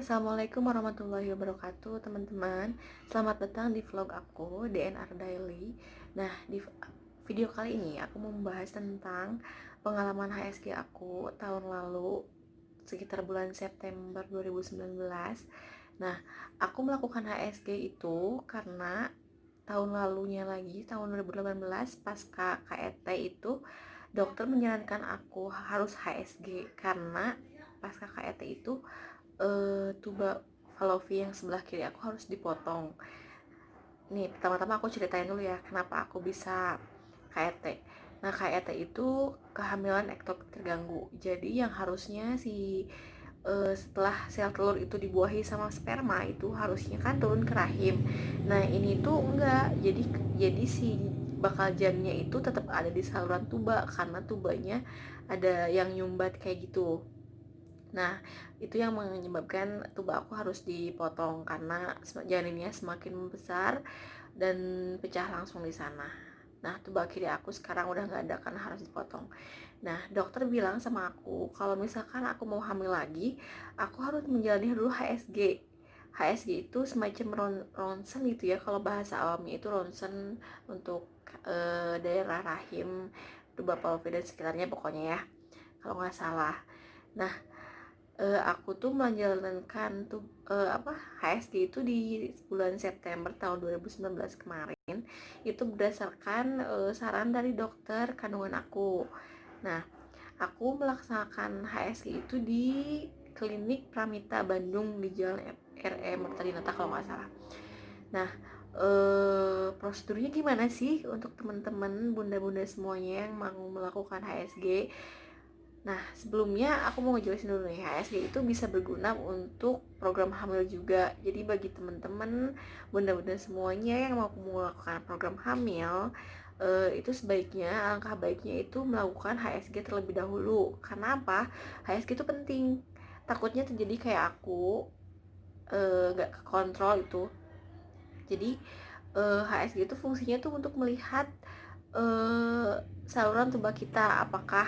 Assalamualaikum warahmatullahi wabarakatuh teman-teman. Selamat datang di vlog aku DNR Daily. Nah, di video kali ini aku mau membahas tentang pengalaman HSG aku tahun lalu sekitar bulan September 2019. Nah, aku melakukan HSG itu karena tahun lalunya lagi, tahun 2018 pasca KET itu dokter menyarankan aku harus HSG karena pasca KET itu tuba Falopi yang sebelah kiri aku harus dipotong. Nih, pertama-tama aku ceritain dulu ya kenapa aku bisa KET. Nah, KET itu kehamilan ektopik terganggu. Jadi yang harusnya setelah sel telur itu dibuahi sama sperma itu harusnya kan turun ke rahim. Nah, ini tuh enggak. Jadi si bakal janinnya itu tetap ada di saluran tuba karena tubanya ada yang nyumbat kayak gitu. Nah, itu yang menyebabkan tuba aku harus dipotong karena janinnya semakin membesar dan pecah langsung di sana. Nah, tuba kiri aku sekarang udah nggak ada karena harus dipotong. Nah, dokter bilang sama aku kalau misalkan aku mau hamil lagi, aku harus menjalani dulu HSG. HSG itu semacam ronsen gitu ya, kalau bahasa awamnya itu ronsen untuk daerah rahim, tuba Falopi dan sekitarnya pokoknya ya, kalau nggak salah. Nah, aku tuh menjalankan HSG itu di bulan September tahun 2019 kemarin itu berdasarkan saran dari dokter kandungan aku. Nah, aku melaksanakan HSG itu di klinik Pramita Bandung di Jalan RE Martadinata kalau nggak salah. Nah, prosedurnya gimana sih untuk teman-teman bunda-bunda semuanya yang mau melakukan HSG? Nah, sebelumnya aku mau ngejelasin dulu nih, HSG itu bisa berguna untuk program hamil juga. Jadi bagi teman-teman bunda-bunda semuanya yang mau melakukan program hamil, itu sebaiknya, alangkah baiknya itu melakukan HSG terlebih dahulu. Karena apa? HSG itu penting. Takutnya terjadi kayak aku, gak kekontrol itu. Jadi HSG itu fungsinya tuh untuk melihat saluran tuba kita, apakah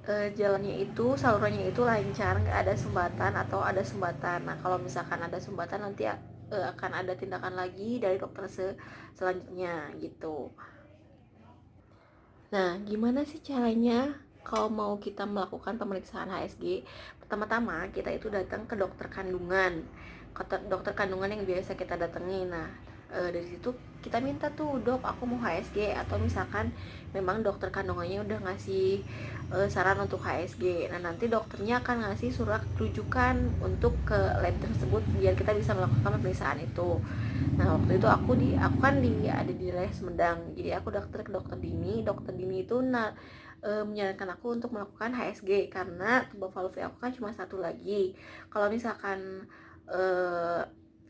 salurannya itu lancar, nggak ada sumbatan atau ada sumbatan. Nah, kalau misalkan ada sumbatan nanti akan ada tindakan lagi dari dokter selanjutnya gitu. Nah, gimana sih caranya kalau mau kita melakukan pemeriksaan HSG? Pertama-tama kita itu datang ke dokter kandungan, dokter kandungan yang biasa kita datangi. Nah, dari situ kita minta tuh, dok aku mau HSG, atau misalkan memang dokter kandungannya udah ngasih saran untuk HSG. Nah, nanti dokternya akan ngasih surat rujukan untuk ke lab tersebut biar kita bisa melakukan pemeriksaan itu. Nah, waktu itu aku kan ada di daerah Sumedang, jadi aku dokter ke dokter Dini itu menyarankan aku untuk melakukan HSG karena tuba Falopi aku kan cuma satu lagi. Kalau misalkan e,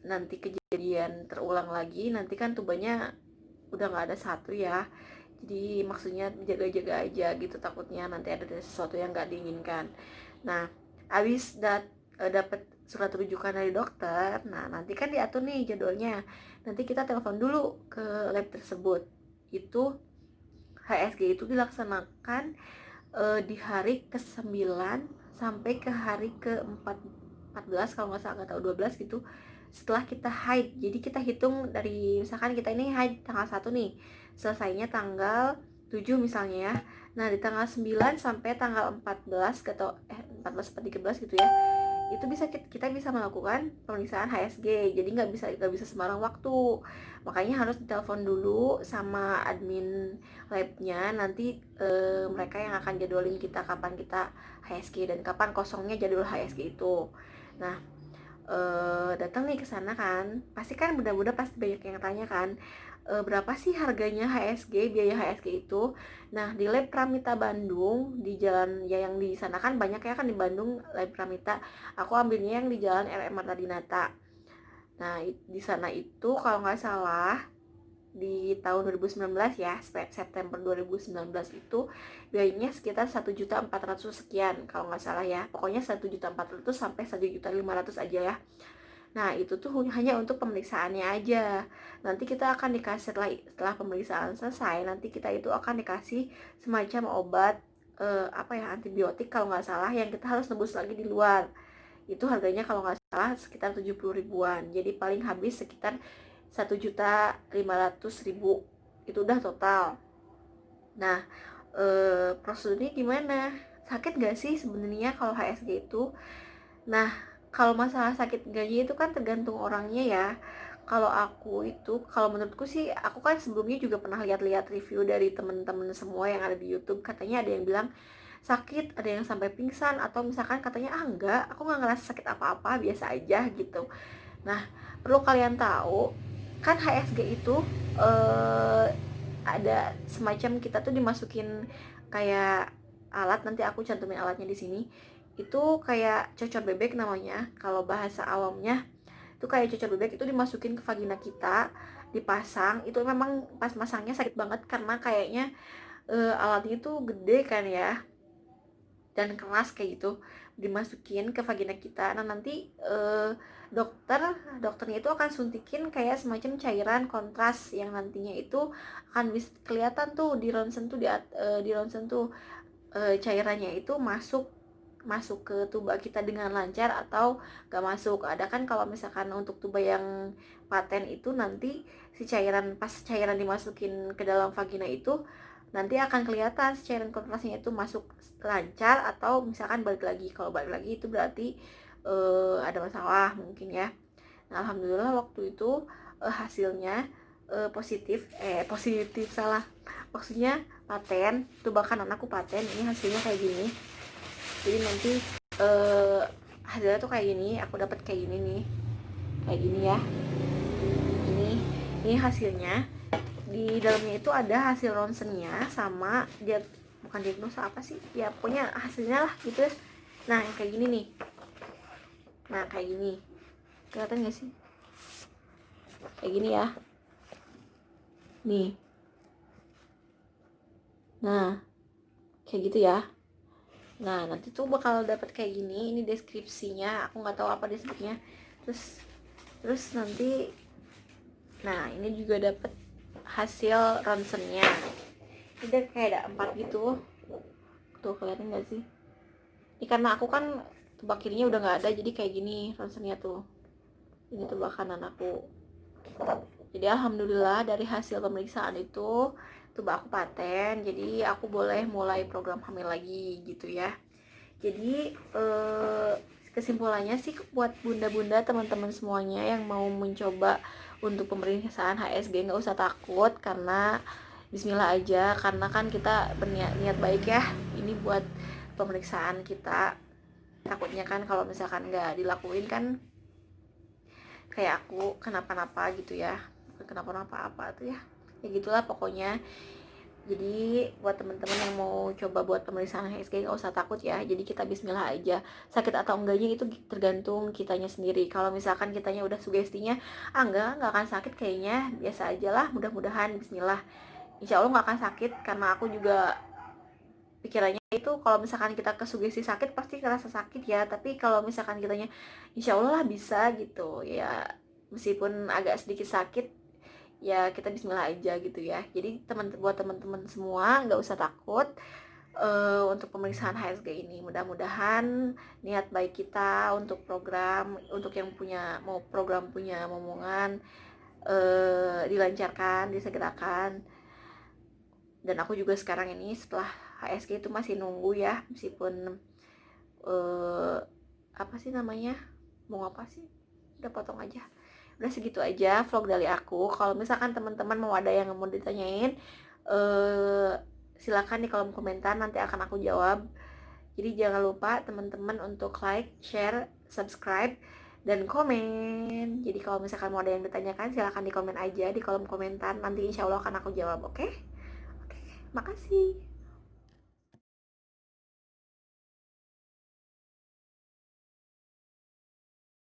nanti kejadian terulang lagi, nanti kan tubanya udah nggak ada satu ya, jadi maksudnya jaga-jaga aja gitu, takutnya nanti ada sesuatu yang nggak diinginkan. Nah, abis dapat surat rujukan dari dokter, nah nanti kan diatur nih jadwalnya, nanti kita telepon dulu ke lab tersebut. Itu HSG itu dilaksanakan di hari ke-9 sampai ke hari ke-14 kalau nggak salah, nggak tahu 12 gitu, setelah kita haid. Jadi kita hitung dari, misalkan kita ini haid tanggal 1 nih, selesainya tanggal 7 misalnya ya. Nah, di tanggal 9 sampai tanggal 14 atau 14 atau 13 gitu ya, itu kita bisa melakukan pemeriksaan HSG. Jadi nggak bisa sembarang waktu, makanya harus ditelepon dulu sama admin labnya. Nanti mereka yang akan jadwalin kita kapan kita HSG dan kapan kosongnya jadwal HSG itu. Nah, datang nih ke sana kan, pasti kan bunda-bunda pasti banyak yang tanya kan, berapa sih harganya HSG, biaya HSG itu. Nah, di lab Pramita Bandung di jalan ya, yang di sana kan banyak ya kan di Bandung lab Pramita, aku ambilnya yang di jalan RM Marta Dinata. Nah, di sana itu kalau nggak salah di tahun 2019 ya, September 2019 itu biayanya sekitar 1.400.000 sekian kalau nggak salah ya, pokoknya 1.400.000 sampai 1.500.000 aja ya. Nah, itu tuh hanya untuk pemeriksaannya aja. Nanti kita akan dikasih, setelah pemeriksaan selesai, nanti kita itu akan dikasih semacam obat antibiotik kalau nggak salah, yang kita harus nebus lagi di luar. itu harganya kalau nggak salah sekitar 70 ribuan, jadi paling habis sekitar 1.500.000 itu udah total. Nah, prosedurnya gimana? Sakit gak sih sebenarnya kalau HSG itu? Nah, kalau masalah sakit enggaknya itu kan tergantung orangnya ya. Kalau aku itu, kalau menurutku sih, aku kan sebelumnya juga pernah lihat-lihat review dari temen-temen semua yang ada di YouTube. Katanya ada yang bilang sakit, ada yang sampai pingsan, atau misalkan katanya enggak, aku nggak ngerasa sakit apa-apa, biasa aja gitu. Nah, perlu kalian tahu, kan HSG itu eh, ada semacam kita tuh dimasukin kayak alat, nanti aku cantumin alatnya di sini. Itu kayak cocor bebek namanya, kalau bahasa awamnya. Itu kayak cocor bebek, itu dimasukin ke vagina kita, dipasang. Itu memang pas masangnya sakit banget karena kayaknya alatnya itu gede kan ya, dan keras kayak gitu, dimasukin ke vagina kita. Nah, nanti dokternya itu akan suntikin kayak semacam cairan kontras yang nantinya itu akan bisa kelihatan tuh di ronsen tuh, di ronsen tuh cairannya itu masuk masuk ke tuba kita dengan lancar atau gak masuk. Ada kan kalau misalkan untuk tuba yang paten itu nanti si cairan, pas cairan dimasukin ke dalam vagina itu nanti akan kelihatan si cairan kontrasnya itu masuk lancar atau misalkan balik lagi. Kalau balik lagi itu berarti ada masalah mungkin ya. Nah, alhamdulillah waktu itu hasilnya positif salah, maksudnya paten, tuba kanan aku paten. Ini hasilnya kayak gini. Jadi nanti hasilnya tuh kayak gini, aku dapat kayak gini nih, kayak gini ya. Ini hasilnya. Di dalamnya itu ada hasil ronsennya sama dia, bukan diagnosa apa sih ya, pokoknya hasilnya lah gitu ya. Nah, yang kayak gini nih. Nah, kayak gini, kelihatan gak sih? Kayak gini ya nih. Nah, kayak gitu ya. Nah, nanti tuh bakal dapat kayak gini. Ini deskripsinya, aku nggak tahu apa deskripsinya. Terus nanti, nah ini juga dapat hasil ronsennya. Ini kayak ada 4 gitu. Tuh, kelihatan nggak sih? Ini karena aku kan tebak kirinya udah nggak ada, jadi kayak gini ronsennya tuh. Ini tebak kanan aku. Jadi alhamdulillah dari hasil pemeriksaan itu tebak aku paten. Jadi aku boleh mulai program hamil lagi gitu ya. Jadi kesimpulannya sih buat bunda-bunda teman-teman semuanya yang mau mencoba untuk pemeriksaan HSG, nggak usah takut, karena Bismillah aja, karena kan kita berniat niat baik ya, ini buat pemeriksaan kita. Takutnya kan kalau misalkan nggak dilakuin kan kayak aku kenapa-napa gitu ya, kenapa-napa apa tuh ya, ya gitulah pokoknya. Jadi buat teman-teman yang mau coba buat pemeriksaan HSG nggak usah takut ya. Jadi kita bismillah aja. Sakit atau enggaknya itu tergantung kitanya sendiri. Kalau misalkan kitanya udah sugestinya, enggak akan sakit kayaknya, biasa aja lah, mudah-mudahan bismillah. Insya Allah nggak akan sakit, karena aku juga pikirannya itu kalau misalkan kita kesugesti sakit pasti ngerasa sakit ya. Tapi kalau misalkan kitanya insya Allah lah bisa gitu ya, meskipun agak sedikit sakit ya kita bismillah aja gitu ya. Jadi buat teman-teman semua nggak usah takut untuk pemeriksaan HSG ini. Mudah-mudahan niat baik kita untuk program, untuk yang punya mau program punya momongan dilancarkan, disegerakan. Dan aku juga sekarang ini setelah HSG itu masih nunggu ya, meskipun apa sih namanya, mau apa sih, udah potong aja. Udah segitu aja vlog dari aku. Kalau misalkan teman-teman mau ada yang mau ditanyain, silakan di kolom komentar, nanti akan aku jawab. Jadi jangan lupa teman-teman untuk like, share, subscribe, dan komen. Jadi kalau misalkan mau ada yang ditanyakan, silakan di komen aja di kolom komentar, nanti insya Allah akan aku jawab. Oke? Oke, makasih.